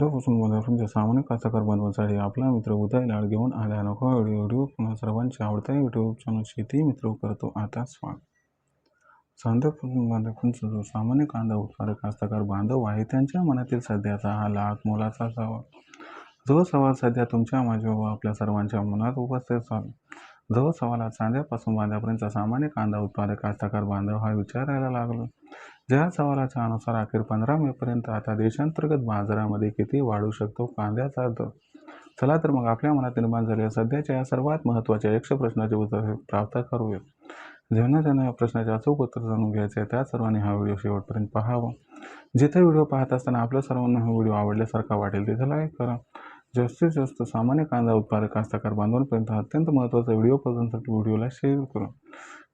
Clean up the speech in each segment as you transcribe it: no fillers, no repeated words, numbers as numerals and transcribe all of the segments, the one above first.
चांद्यापासून बाजारापर्यंत सामान्य कास्तकार बांधवांसाठी आपला मित्र उदय लाड घेऊन आला नको व्हिडिओ पुन्हा सर्वांच्या आवडता यूट्यूब चॅनल शेती मित्र करतो आता स्वागत. चांद्यापासून बाजारापर्यंत जो सामान्य कांदा उत्पादक कास्तकार बांधव आहे त्यांच्या मनातील सध्याचा हा लाख मोलाचा सवाल, जो सवाल सध्या तुमच्या माझ्या व आपल्या सर्वांच्या मनात उपस्थित आहे. जो सवाल आज चांद्यापासून बांधापर्यंत सामान्य कांदा उत्पादक कास्तकार बांधव हा विचारायला लागलो. ज्या सवालाच्या अनुसार अखेर 15 मेपर्यंत आता देशांतर्गत बाजारामध्ये किती वाढू शकतो कांद्याचा दर. चला तर मग आपल्या मनात निर्माण झालेल्या सध्याच्या या सर्वात महत्त्वाच्या यक्ष प्रश्नाचे उत्तर प्राप्त करूया. ज्यांना या प्रश्नाचे अचूक उत्तर जाणून घ्यायचे आहे त्या सर्वांनी हा व्हिडिओ शेवटपर्यंत पाहावा. जिथे व्हिडिओ पाहत असताना आपल्या सर्वांना हा व्हिडिओ आवडल्यासारखा वाटेल तिथे लाईक करा. जास्तीत जास्त सामान्य कांदा उत्पादक कास्तकार बांधवांपर्यंत अत्यंत महत्त्वाचा व्हिडिओ पोहोचवण्यासाठी व्हिडिओला शेअर करा.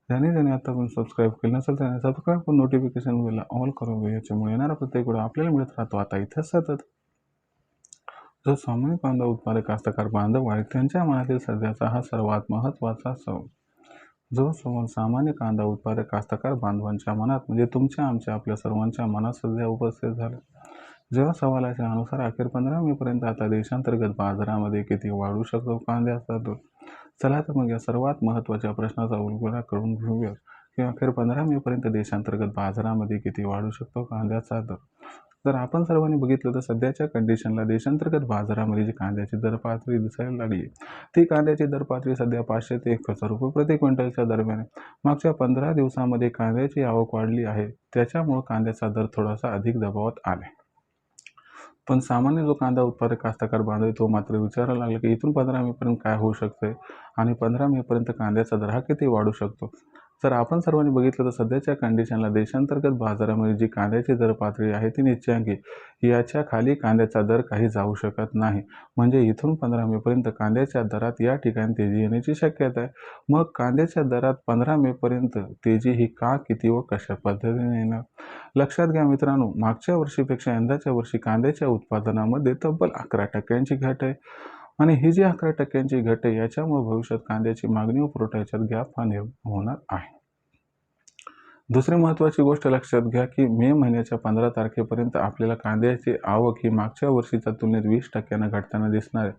ज्याने आतापर्यंत सबस्क्राईब केले नसेल त्याने सबस्क्राईब करून नोटिफिकेशन बेलला ऑल करावे. याच्यामुळे येणारा प्रत्येक व्हिडिओ आपल्याला मिळत राहतो. आता इथे सतत जो सामान्य कांदा उत्पादक कास्तकार बांधव आहे त्यांच्या मनातील सध्याचा हा सर्वात महत्त्वाचा सवाल. जो सवाल सामान्य कांदा उत्पादक कास्तकार बांधवांच्या मनात म्हणजे तुमच्या आमच्या आपल्या सर्वांच्या मनात सध्या उपस्थित झाला. जेव्हा सवालाच्या अनुसार अखेर 15 मेपर्यंत आता देशांतर्गत बाजारामध्ये किती वाढू शकतो कांद्याचा दर. चला तर मग या सर्वात महत्त्वाच्या प्रश्नाचा उलगडा करून घेऊया की अखेर 15 मेपर्यंत देशांतर्गत बाजारामध्ये किती वाढू शकतो कांद्याचा दर. जर आपण सर्वांनी बघितलं तर सध्याच्या कंडिशनला देशांतर्गत बाजारामध्ये जी कांद्याची दर पातळी दिसायला लागली ती कांद्याची दर पातळी सध्या 500 ते 1000 रुपये प्रति क्विंटलच्या दरम्यान. मागच्या 15 दिवसामध्ये कांद्याची आवक वाढली आहे त्याच्यामुळे कांद्याचा दर थोडासा अधिक दबावात आला. पण सामान्य जो कांदा उत्पादक कास्तकार बांधव तो मात्र विचारायला लागला की इथून 15 मेपर्यंत काय होऊ शकते आणि 15 मेपर्यंत कांद्याचा दर हा किती वाढू शकतो. जर आपण सर्वांनी बघितलं तर सध्याच्या कंडिशनला देशांतर्गत बाजारामध्ये जी कांद्याची दर पातळी आहे ती निश्चयांकी याच्या खाली कांद्याचा दर काही जाऊ शकत नाही. म्हणजे इथून 15 मेपर्यंत कांद्याच्या दरात या ठिकाणी तेजी येण्याची शक्यता आहे. मग कांद्याच्या दरात 15 मेपर्यंत तेजी ही का, किती व कशा पद्धतीने येणार. लक्षात घ्या मित्रांनो, मागच्या वर्षीपेक्षा यंदाच्या वर्षी कांद्याच्या उत्पादनामध्ये तब्बल 11% घट आहे आणि ही जी 11% घट आहे याच्यामुळे भविष्यात कांद्याची मागणी व पुरवठा याच्यात गॅप हा निर्माण होणार आहे. दुसरी महत्त्वाची गोष्ट लक्षात घ्या की मे महिन्याच्या 15 तारखेपर्यंत आपल्याला कांद्याची आवक ही मागच्या वर्षीच्या तुलनेत 20% घटताना दिसणार आहे.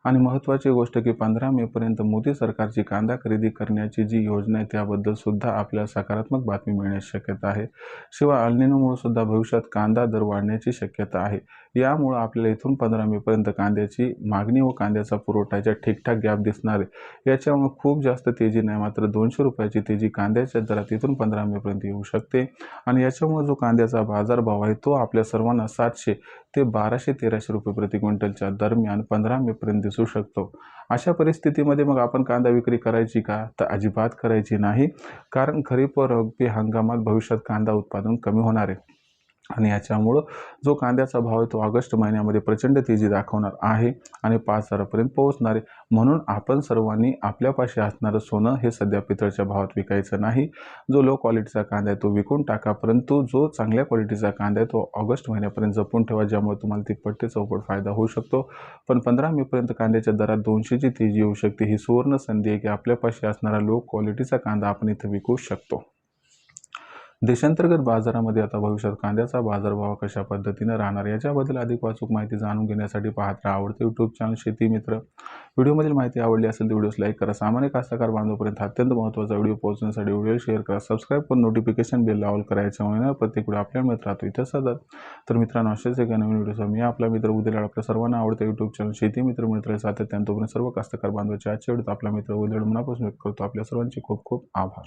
आणि महत्त्वाची गोष्ट की 15 मेपर्यंत मोदी सरकारची कांदा खरेदी करण्याची जी योजना आहे त्याबद्दल सुद्धा आपल्याला सकारात्मक बातमी मिळण्याची शक्यता आहे. शिवाय अल निनोमुळे सुद्धा भविष्यात कांदा दर वाढण्याची शक्यता आहे. यामुळे आपल्याला इथून 15 मेपर्यंत कांद्याची मागणी व कांद्याचा पुरवठ्याच्या ठीकठाक गॅप दिसणार आहे. याच्यामुळे खूप जास्त तेजी नाही मात्र 200 रुपयाची तेजी कांद्याच्या दरात इथून 15 मेपर्यंत येऊ शकते आणि याच्यामुळे जो कांद्याचा बाजारभाव आहे तो आपल्या सर्वांना 700 ते 1200-1300 रुपये प्रति क्विंटलच्या दरम्यान 15 मेपर्यंत दिसू शकतो. अशा परिस्थितीमध्ये मग आपण कांदा विक्री करायची का, तर अजिबात करायची नाही. कारण खरीप व रब्बी हंगामात भविष्यात कांदा उत्पादन कमी होणार आहे आणि याच्यामुळं जो कांद्याचा भाव आहे तो ऑगस्ट महिन्यामध्ये प्रचंड तेजी दाखवणार आहे आणि 5000 पर्यंत पोहोचणार आहे. म्हणून आपण सर्वांनी आपल्यापाशी असणारं सोनं हे सध्या पितळच्या भावात विकायचं नाही. जो लो क्वालिटीचा कांदा आहे तो विकून टाका, परंतु जो चांगल्या क्वालिटीचा कांदा आहे तो ऑगस्ट महिन्यापर्यंत जपून ठेवा, ज्यामुळे तुम्हाला तिप्पट ते चौपट फायदा होऊ शकतो. पण 15 मेपर्यंत कांद्याच्या दरात 200ची तेजी येऊ शकते. ही सुवर्ण संधी आहे की आपल्यापाशी असणारा लो क्वालिटीचा कांदा आपण इथं विकू शकतो. देशांतर्गत बाजारामध्ये आता भविष्यात कांद्याचा बाजारभाव कशा पद्धतीने राहणार याच्याबद्दल अधिक अचूक माहिती जाणून घेण्यासाठी पाहत राहा आवडते यूट्यूब चॅनल शेती मित्र. व्हिडिओमधील माहिती आवडली असेल तर व्हिडिओस लाईक करा. सामान्य कास्तकार बांधवांपर्यंत अत्यंत महत्त्वाचा व्हिडिओ पोहोचण्यासाठी व्हिडिओ शेअर करा. सबस्क्राईब करून नोटिफिकेशन बेलला ऑल करायच्यामुळे प्रत्येक व्हिडिओ आपल्याला मिळत राहतो इथे सतत. तर मित्रांनो, असेच एका नवीन व्हिडिओसह मी आपला मित्र उदय लाड आपल्या सर्वांना आवडते यूट्यूब चॅनल शेती मित्र मिळत सातत्याने तोपर्यंत सर्व कास्तकार बांधवांच्या आजच्या व्हिडिओत आपला मित्र उदय लाड मनापासून व्यक्त करतो. आपल्या सर्वांचे खूप खूप आभार.